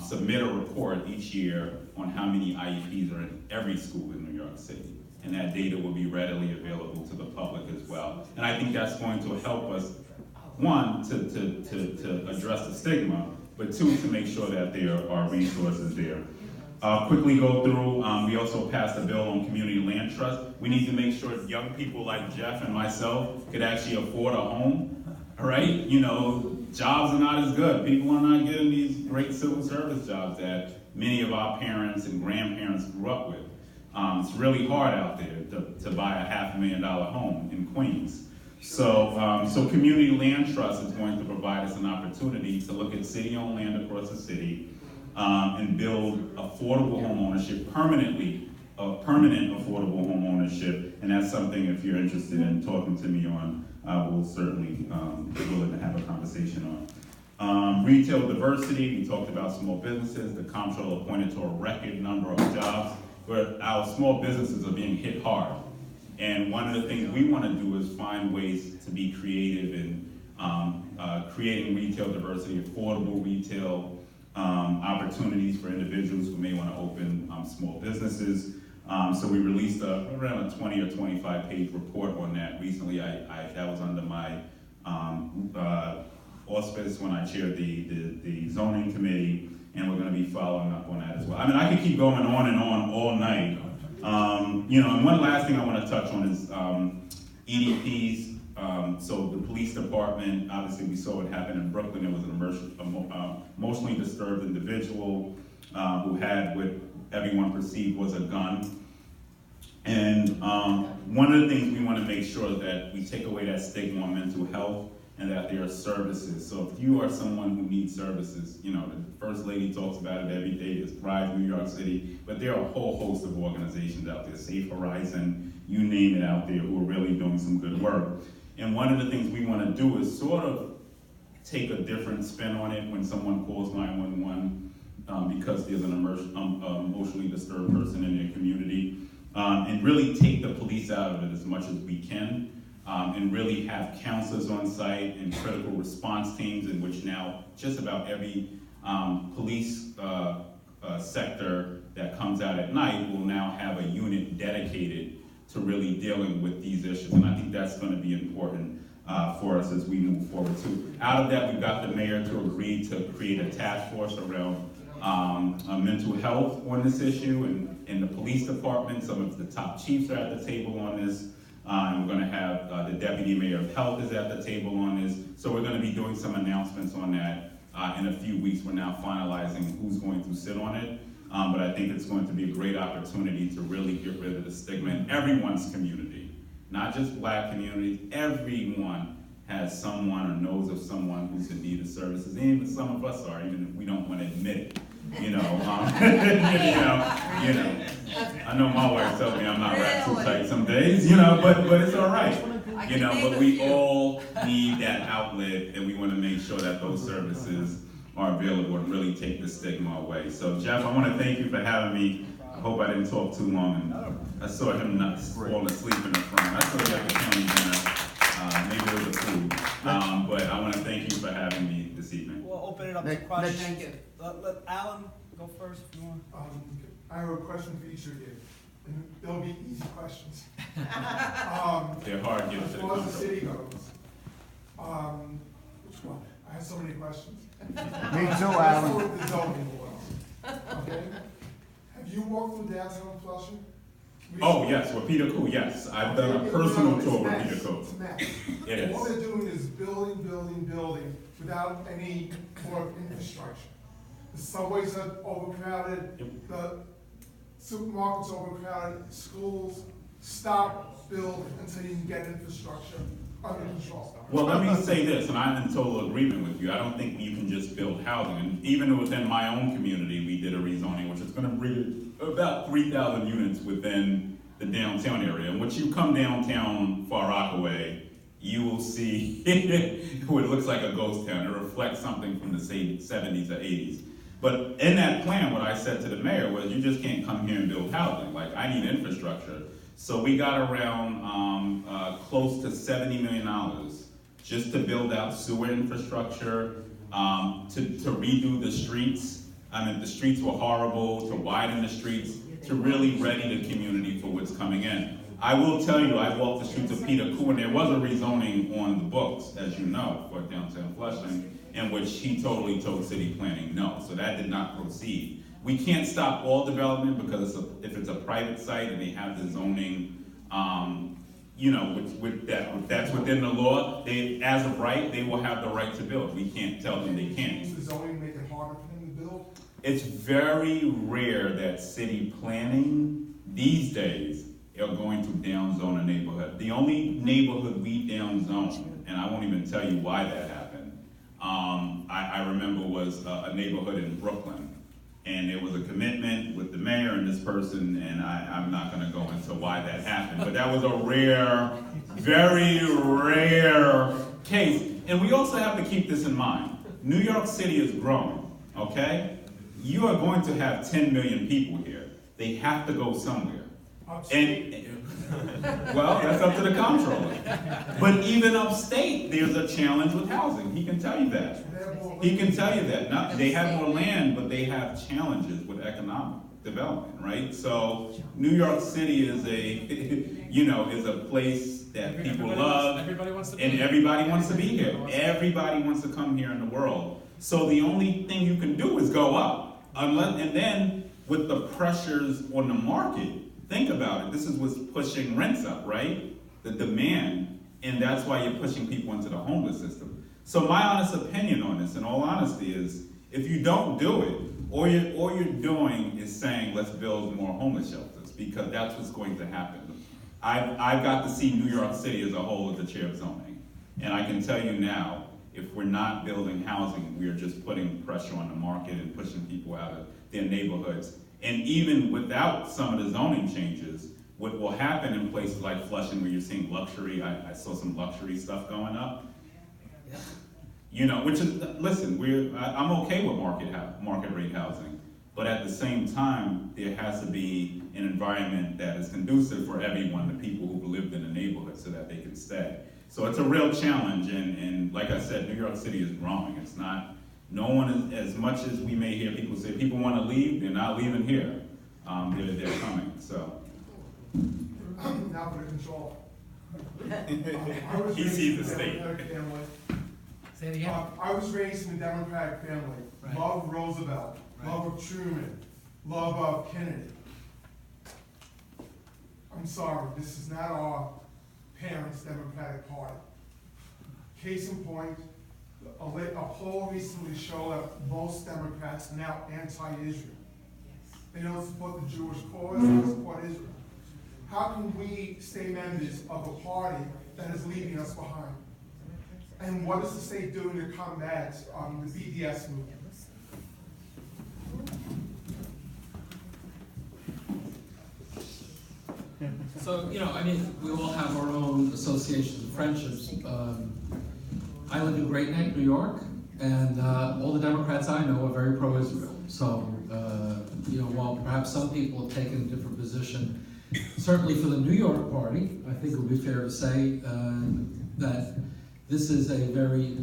submit a report each year on how many IEPs are in every school in New York City. And that data will be readily available to the public as well. And I think that's going to help us, one, to address the stigma, but two, to make sure that there are resources there. Quickly go through, we also passed a bill on community land trust. We need to make sure young people like Jeff and myself could actually afford a home, right? Jobs are not as good. People are not getting these great civil service jobs that many of our parents and grandparents grew up with. It's really hard out there to buy a $500,000 home in Queens. So community land trust is going to provide us an opportunity to look at city-owned land across the city and build affordable home ownership, permanent affordable home ownership. And that's something, if you're interested in talking to me on, we'll certainly be willing to have a conversation on. Retail diversity, we talked about small businesses. The Comptroller pointed to a record number of jobs where our small businesses are being hit hard. And one of the things we want to do is find ways to be creative in creating retail diversity, affordable retail opportunities for individuals who may want to open small businesses. So we released around a 20 or 25 page report on that recently. That was under my auspice when I chaired the zoning committee, and we're gonna be following up on that as well. I mean, I could keep going on and on all night. You know, and one last thing I wanna touch on is EDPs. So the police department, obviously we saw what happened in Brooklyn. There was an emotionally disturbed individual who had what everyone perceived was a gun. And one of the things we want to make sure that we take away that stigma on mental health and that there are services. So if you are someone who needs services, you know, the First Lady talks about it every day, it's Thrive New York City, but there are a whole host of organizations out there, Safe Horizon, you name it out there, who are really doing some good work. And one of the things we want to do is sort of take a different spin on it when someone calls 911 because there's an emotionally disturbed person in their community, and really take the police out of it as much as we can, and really have counselors on site and critical response teams, in which now just about every police sector that comes out at night will now have a unit dedicated to really dealing with these issues. And I think that's going to be important for us as we move forward too. Out of that, we've got the mayor to agree to create a task force around mental health on this issue, and in the police department, some of the top chiefs are at the table on this. And we're going to have the deputy mayor of health is at the table on this. So we're going to be doing some announcements on that in a few weeks. We're now finalizing who's going to sit on it. But I think it's going to be a great opportunity to really get rid of the stigma in everyone's community, not just Black communities. Everyone has someone or knows of someone who's in need of services. And even some of us are, even if we don't want to admit it. You know, I know my wife tells me I'm not wrapped too tight some days, you know, but it's all right. You know, but we all need that outlet, and we want to make sure that those services are available and really take the stigma away. So Jeff, I want to thank you for having me. I hope I didn't talk too long, and I saw him not fall asleep in the front. I saw you at the county dinner, maybe it was the food. But I want to thank you for having me this evening. We'll open it up to questions. Thank you. Let Alan go first if you want. I have a question for each of you, and they'll be easy questions. They're hard, as far as the city goes, which one? I have so many questions. Me too, Let's Alan. start with the zoning laws. Okay? Have you walked through downtown Flushing? Oh, yes, with Peter Koo, yes. I've done a personal tour with Peter Koo. It's a mess. It is. All they're doing is building without any more infrastructure. The subways are overcrowded, the supermarkets are overcrowded, schools. Stop building until you can get infrastructure under control. Well, let me say this, and I'm in total agreement with you. I don't think you can just build housing. And even within my own community, we did a rezoning, which is going to bring about 3,000 units within the downtown area. And once you come downtown Far Rockaway, you will see what looks like a ghost town. It reflects something from the 70s or 80s. But in that plan, what I said to the mayor was, you just can't come here and build housing. Like, I need infrastructure. So we got around close to $70 million just to build out sewer infrastructure, to redo the streets. I mean, the streets were horrible, to widen the streets, to really ready the community for what's coming in. I will tell you, I walked the streets of Peter Koo, and there was a rezoning on the books, as you know, for downtown Flushing, in which he totally told city planning no, so that did not proceed. We can't stop all development because if it's a private site and they have the zoning, you know, that's within the law. They, as of right, they will have the right to build. We can't tell them they can't. Does the zoning make it harder for them to build? It's very rare that city planning these days are going to downzone a neighborhood. The only neighborhood we downzone, and I won't even tell you why that happened, I remember was a neighborhood in Brooklyn. And there was a commitment with the mayor and this person, and I'm not gonna go into why that happened, but that was a rare, very rare case. And we also have to keep this in mind. New York City is growing, okay? You are going to have 10 million people here. They have to go somewhere. And, well, that's up to the comptroller. But even upstate, there's a challenge with housing. He can tell you that. He can tell you that. Not, they have more land, but they have challenges with economic. development, right? So New York City is a, you know, is a place that people love. Everybody wants to be And here. everybody wants to be here. Everybody wants to come here in the world. So the only thing you can do is go up. And then with the pressures on the market, think about it. This is what's pushing rents up, right? The demand. And that's why you're pushing people into the homeless system. So my honest opinion on this, in all honesty, is if you don't do it, all you're doing is saying, let's build more homeless shelters, because that's what's going to happen. I've got to see New York City as a whole as the chair of zoning. And I can tell you now, if we're not building housing, we are just putting pressure on the market and pushing people out of their neighborhoods. And even without some of the zoning changes, what will happen in places like Flushing, where you're seeing luxury, I saw some luxury stuff going up. You know, which is, listen, I'm okay with market rate housing, but at the same time, there has to be an environment that is conducive for everyone, the people who've lived in the neighborhood, so that they can stay. So it's a real challenge, and like I said, New York City is growing. It's not, no one is, as much as we may hear people say, people want to leave, they're not leaving here. They're coming, so. Now for the control. I was He raised sees in the a state. Democratic family. Say it again. I was raised in a Democratic family. Right. Love of Roosevelt, Right. love of Truman, love of Kennedy. I'm sorry, this is not our parents' Democratic Party. Case in point, a poll recently showed that most Democrats are now anti-Israel. They don't support the Jewish cause, they support Israel. How can we stay members of a party that is leaving us behind? And what is the state doing to combat the BDS movement? So, you know, I mean, we all have our own associations and friendships. I live in Great Neck, New York, and all the Democrats I know are very pro-Israel. So, you know, while perhaps some people have taken a different position, certainly for the New York Party, I think it would be fair to say that this is a very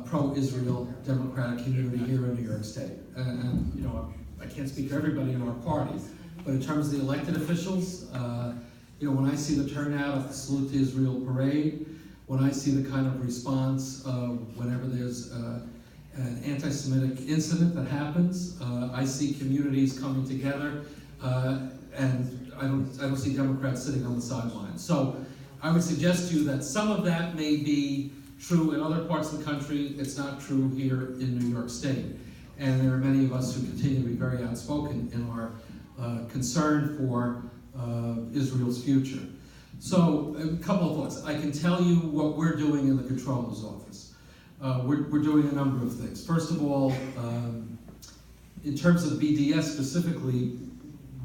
pro-Israel Democratic community here in New York State. And, you know, I can't speak for everybody in our party, but in terms of the elected officials, you know, when I see the turnout at the Salute to Israel parade, when I see the kind of response whenever there's an anti-Semitic incident that happens, I see communities coming together, and I don't see Democrats sitting on the sidelines. So I would suggest to you that some of that may be true in other parts of the country. It's not true here in New York State. And there are many of us who continue to be very outspoken in our concern for Israel's future. So a couple of thoughts. I can tell you what we're doing in the Comptroller's office. We're doing a number of things. First of all, in terms of BDS specifically,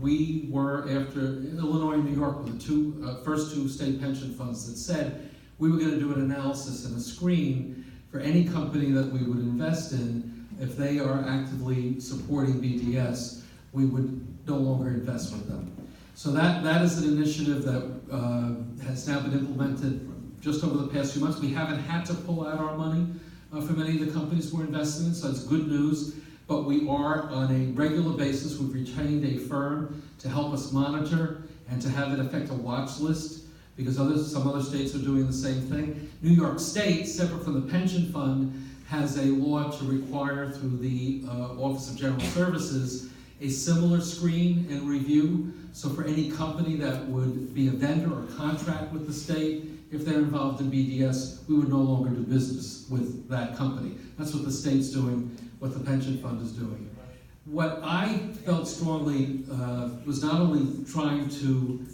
we were, after Illinois and New York were the first two state pension funds that said we were going to do an analysis and a screen for any company that we would invest in. If they are actively supporting BDS, we would no longer invest with them. So that is an initiative that has now been implemented just over the past few months. We haven't had to pull out our money for many of the companies we're investing in, so it's good news. But we are, on a regular basis, we've retained a firm to help us monitor and to have it affect a watch list, because some other states are doing the same thing. New York State, separate from the pension fund, has a law to require through the Office of General Services a similar screen and review. So for any company that would be a vendor or contract with the state, if they're involved in BDS, we would no longer do business with that company. That's what the state's doing, what the pension fund is doing. What I felt strongly was not only trying to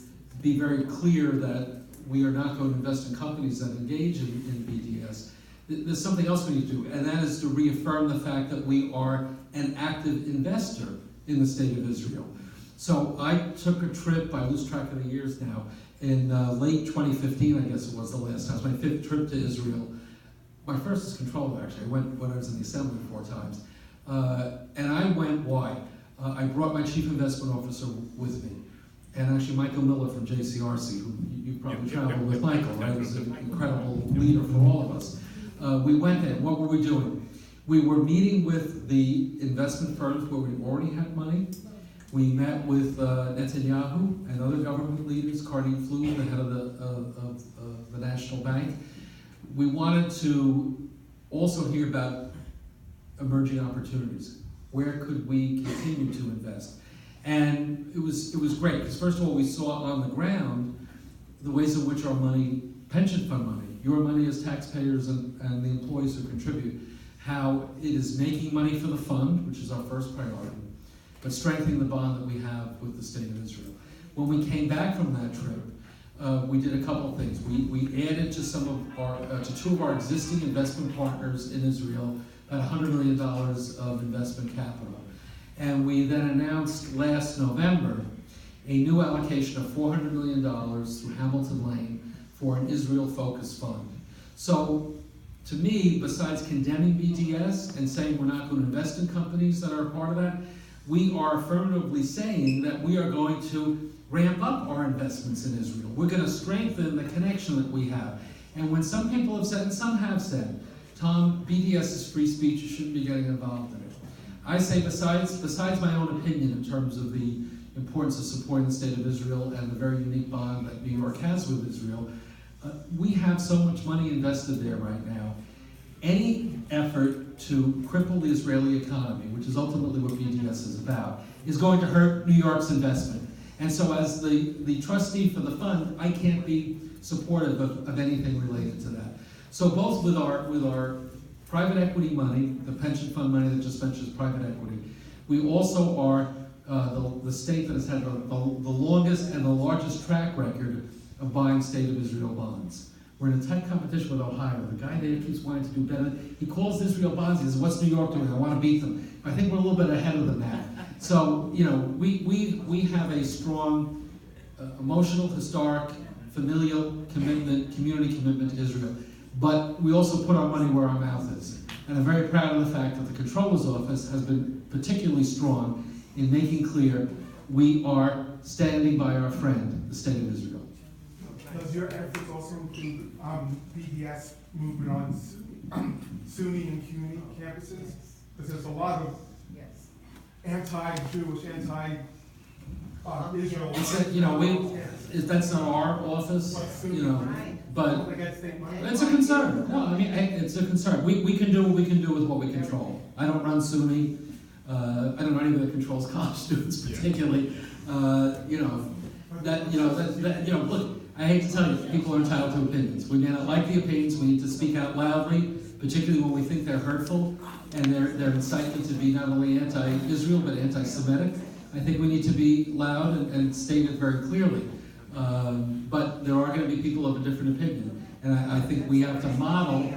be very clear that we are not going to invest in companies that engage in BDS. There's something else we need to do, and that is to reaffirm the fact that we are an active investor in the state of Israel. So I took a trip, I lose track of the years now, in late 2015, I guess it was the last time. It was my 5th trip to Israel. My first as Comptroller, actually. I went when I was in the Assembly 4 times. And I went, why? I brought my Chief Investment Officer with me. And actually Michael Miller from JCRC, who you probably traveled with Michael, right? He's an incredible leader for all of us. We went there. What were we doing? We were meeting with the investment firms where we already had money. We met with Netanyahu and other government leaders, Carney Flew, the head of the National Bank. We wanted to also hear about emerging opportunities. Where could we continue to invest? And it was great, because first of all, we saw on the ground the ways in which our money, pension fund money, your money as taxpayers and the employees who contribute, how it is making money for the fund, which is our first priority, but strengthening the bond that we have with the state of Israel. When we came back from that trip, we did a couple of things. We added to to two of our existing investment partners in Israel about $100 million of investment capital. And we then announced last November a new allocation of $400 million through Hamilton Lane for an Israel-focused fund. So, to me, besides condemning BDS and saying we're not going to invest in companies that are a part of that, we are affirmatively saying that we are going to ramp up our investments in Israel. We're going to strengthen the connection that we have. And when some people have said, and some have said, Tom, BDS is free speech, you shouldn't be getting involved in it. I say besides my own opinion in terms of the importance of supporting the state of Israel and the very unique bond that New York has with Israel, we have so much money invested there right now. Any effort to cripple the Israeli economy, which is ultimately what BDS is about, is going to hurt New York's investment. And so as the trustee for the fund, I can't be supportive of anything related to that. So both with our private equity money, the pension fund money that just mentions private equity, we also are the state that has had the longest and the largest track record of buying state of Israel bonds. We're in a tight competition with Ohio. The guy there keeps wanting to do better. He calls Israel bonds, he says, what's New York doing? I want to beat them. I think we're a little bit ahead of them now. So, you know, we have a strong emotional, historic, familial commitment, community commitment to Israel. But we also put our money where our mouth is. And I'm very proud of the fact that the Comptroller's office has been particularly strong in making clear we are standing by our friend, the state of Israel. Does your efforts also include BDS movement on Sunni and community campuses? Because there's a lot of anti-Jewish, anti-Israel. You know, that's not our office, you know, but it's a concern. No, I mean, it's a concern. We can do what we can do with what we control. I don't run Sunni. I don't know anybody that controls college students particularly. Look, I hate to tell you, people are entitled to opinions. We may not like the opinions, we need to speak out loudly, particularly when we think they're hurtful, and they're incitement to be not only anti-Israel, but anti-Semitic. I think we need to be loud and state it very clearly. But there are going to be people of a different opinion. And I think we have to model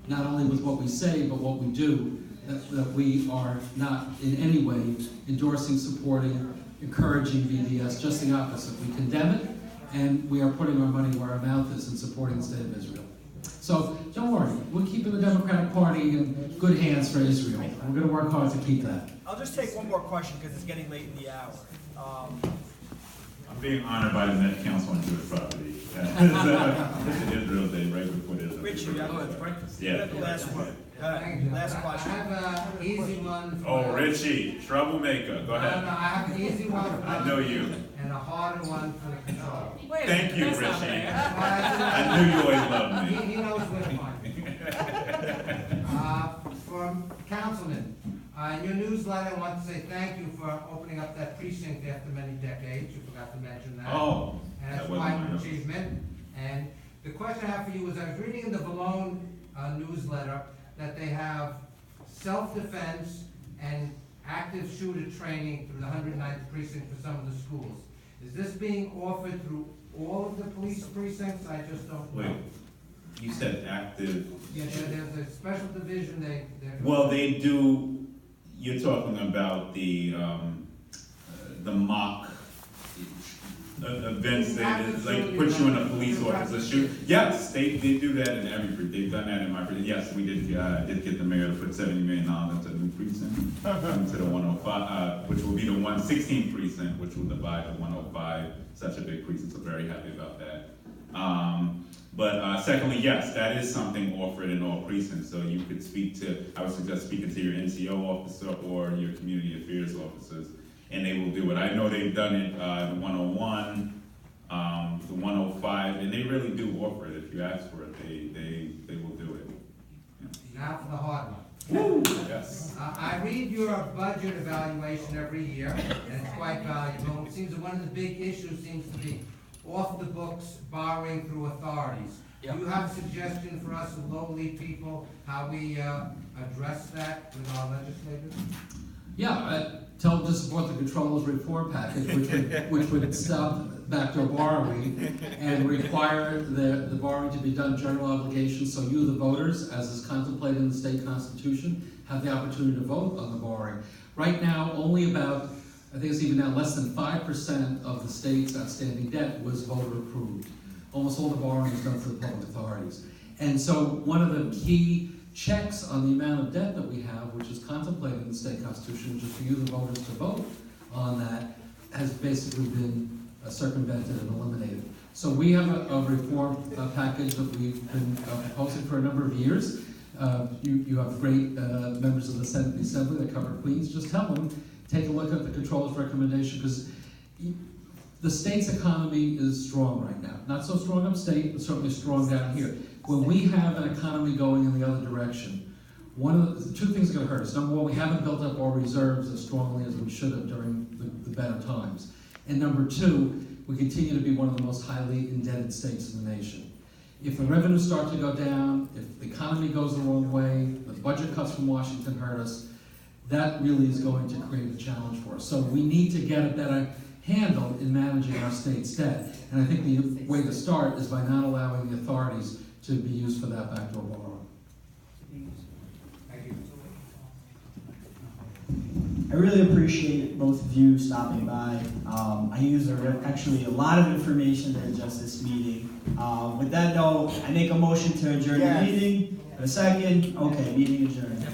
not only with what we say, but what we do, that we are not in any way endorsing, supporting, encouraging BDS, just the opposite. We condemn it, and we are putting our money where our mouth is and supporting the state of Israel. So don't worry, we're keeping the Democratic Party in good hands for Israel. We're going to work hard to keep that. I'll just take one more question because it's getting late in the hour. I'm being honored by the Met Council on Jewish Property. It's an Israel Day, right before Israel. Rich, you got breakfast. Yeah. The last one. Thank you. Last question. I have an easy one. Oh, Richie, troublemaker. Go ahead. No, I have an easy one for I know you. and a harder one for the controller. Thank you, Richie. I knew you always loved me. He knows which one. From Councilman, in your newsletter, I want to say thank you for opening up that precinct after many decades. You forgot to mention that. Oh, And that that's wasn't quite an mine. achievement. And the question I have for you is, I was reading in the Valone newsletter that they have self-defense and active shooter training through the 109th precinct for some of the schools. Is this being offered through all of the police precincts? I just don't know. Wait, you said active. Yeah, there's a special division, they're. Well, they do, you're talking about the mock events that like put you in a police officer shoot. Yes, they do that in every precinct. They've done that in my precinct. Yes, we did get the mayor to put $70 million into the new precinct, into the 105, which will be the 116th precinct, which will divide the 105. Such a big precinct, so very happy about that. But secondly, yes, that is something offered in all precincts, so you could speak to, I would suggest speaking to your NCO officer or your community affairs officers, and they will do it. I know they've done it, the 101, the 105, and they really do offer it. If you ask for it, they will do it. Now for the hard one. Yes. I read your budget evaluation every year, and it's quite valuable. It seems that one of the big issues seems to be off the books borrowing through authorities. Do you have a suggestion for us, the lowly people, how we address that with our legislators? Yeah, tell them to support the Comptroller's reform package, which would stop backdoor borrowing and require the borrowing to be done general obligation, so you, the voters, as is contemplated in the state constitution, have the opportunity to vote on the borrowing. Right now, only about, I think it's even now less than 5% of the state's outstanding debt was voter approved. Almost all the borrowing is done through the public authorities. And so one of the key checks on the amount of debt that we have, which is contemplated in the state constitution, which is for you, the voters, to vote on that, has basically been circumvented and eliminated. So we have a reform package that we've been proposing for a number of years. You have great members of the Senate and the Assembly that cover Queens. Just tell them, take a look at the Comptroller's recommendation, because the state's economy is strong right now. Not so strong upstate, but certainly strong down here. When we have an economy going in the other direction, the two things are going to hurt us. Number one, we haven't built up our reserves as strongly as we should have during the better times. And number two, we continue to be one of the most highly indebted states in the nation. If the revenues start to go down, if the economy goes the wrong way, the budget cuts from Washington hurt us, that really is going to create a challenge for us. So we need to get a better handle in managing our state's debt. And I think the way to start is by not allowing the authorities to be used for that backdoor borrowing. Thank you. I really appreciate both of you stopping by. I used actually a lot of information at just this meeting. With that note, I make a motion to adjourn the meeting. A second? Okay, meeting adjourned.